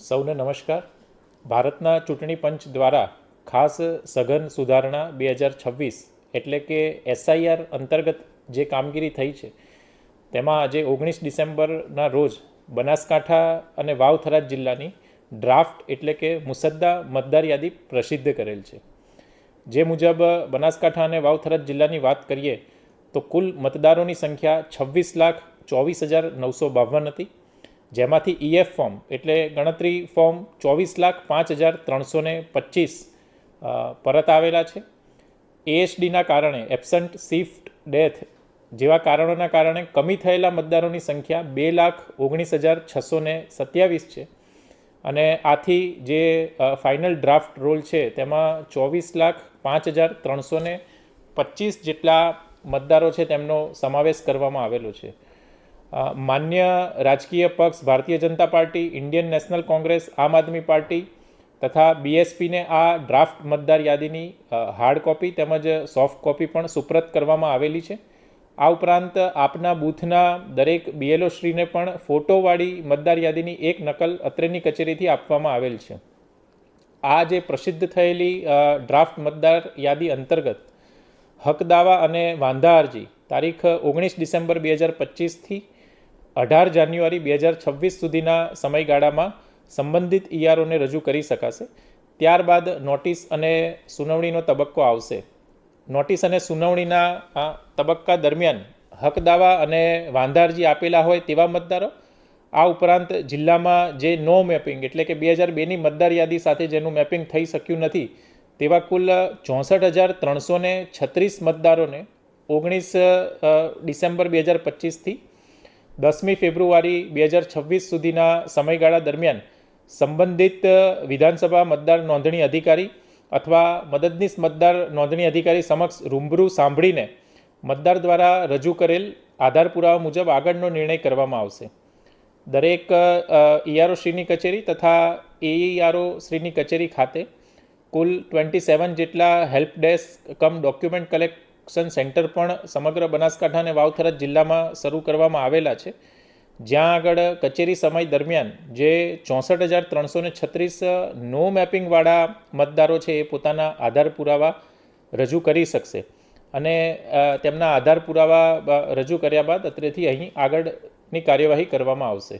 સૌને નમસ્કાર. ભારતના ચૂંટણી પંચ દ્વારા ખાસ સઘન સુધારણા 2026 એટલે કે એસઆઈઆર અંતર્ગત જે કામગીરી થઈ છે તેમાં આજે 19 ડિસેમ્બરના રોજ બનાસકાંઠા અને વાવ થરાદ જિલ્લાની ડ્રાફ્ટ એટલે કે મુસદ્દા મતદાર યાદી પ્રસિદ્ધ કરેલ છે. જે મુજબ બનાસકાંઠા અને વાવ થરાદ જિલ્લાની વાત કરીએ તો કુલ મતદારોની સંખ્યા 26,24,952 હતી, જેમાંથી ઈએફ ફોર્મ એટલે ગણતરી ફોર્મ 24,05,325 પરત આવેલા છે. એએસડીના કારણે એબસન્ટ, શિફ્ટ, ડેથ જેવા કારણોના કારણે કમી થયેલા મતદારોની સંખ્યા 2,19,627 છે અને આથી જે ફાઇનલ ડ્રાફ્ટ રોલ છે તેમાં 24,05,325 જેટલા મતદારો છે તેમનો સમાવેશ કરવામાં આવેલો છે. માન્ય રાજકીય પક્ષ Bharatiya Janata party, Indian National Congress, આમ આદમી પાર્ટી તથા બીએસપીને આ ડ્રાફ્ટ મતદાર યાદીની હાર્ડ કોપી તેમજ સોફ્ટ કોપી પણ સુપ્રત કરવામાં આવેલી છે. આ ઉપરાંત આપના બૂથના દરેક બીએલઓ શ્રીને પણ ફોટોવાળી મતદાર યાદીની એક નકલ અત્રેની કચેરીથી આપવામાં આવેલ છે. આ જે પ્રસિદ્ધ થયેલી ડ્રાફ્ટ મતદાર યાદી અંતર્ગત હક દાવા અને વાંધા અરજી તારીખ 19 ડિસેમ્બર 2025થી 18 જાન્યુઆરી 2026 સુધીના સમયગાળામાં સંબંધિત ઈઆરઓને રજૂ કરી શકાશે. ત્યારબાદ નોટિસ અને સુનાવણીનો તબક્કો આવશે. નોટિસ અને સુનાવણીના તબક્કા દરમિયાન હક દાવા અને વાંધા અરજી આપેલા હોય તેવા મતદારો, આ ઉપરાંત જિલ્લામાં જે નો મેપિંગ એટલે કે 2002ની મતદાર યાદી સાથે જેનું મેપિંગ થઈ શક્યું નથી તેવા કુલ 64,336 મતદારોને 19 ડિસેમ્બર 2025થી 10મી ફેબ્રુઆરી 2026 સુધીના સમયગાળા દરમિયાન સંબંધિત વિધાનસભા મતદાર નોંધણી અધિકારી અથવા મદદનીશ મતદાર નોંધણી અધિકારી સમક્ષ રૂબરૂ સાંભળીને મતદાર દ્વારા રજૂ કરેલ આધાર પુરાવા મુજબ આગળનો નિર્ણય કરવામાં આવશે. દરેક ઈઆરઓ શ્રીની કચેરી તથા એઈઆરઓ શ્રીની કચેરી ખાતે કુલ 27 જેટલા હેલ્પ ડેસ્ક કમ ડોક્યુમેન્ટ કલેક્શન સેન્ટર પણ સમગ્ર બનાસકાંઠા અને વાવ થરાદ જિલ્લામાં શરૂ કરવામાં આવેલા છે, જ્યાં આગળ કચેરી સમય દરમિયાન જે 64,336 નો મેપિંગવાળા મતદારો છે એ પોતાના આધાર પુરાવા રજૂ કરી શકશે અને તેમના આધાર પુરાવા રજૂ કર્યા બાદ અત્રેથી અહીં આગળની કાર્યવાહી કરવામાં આવશે.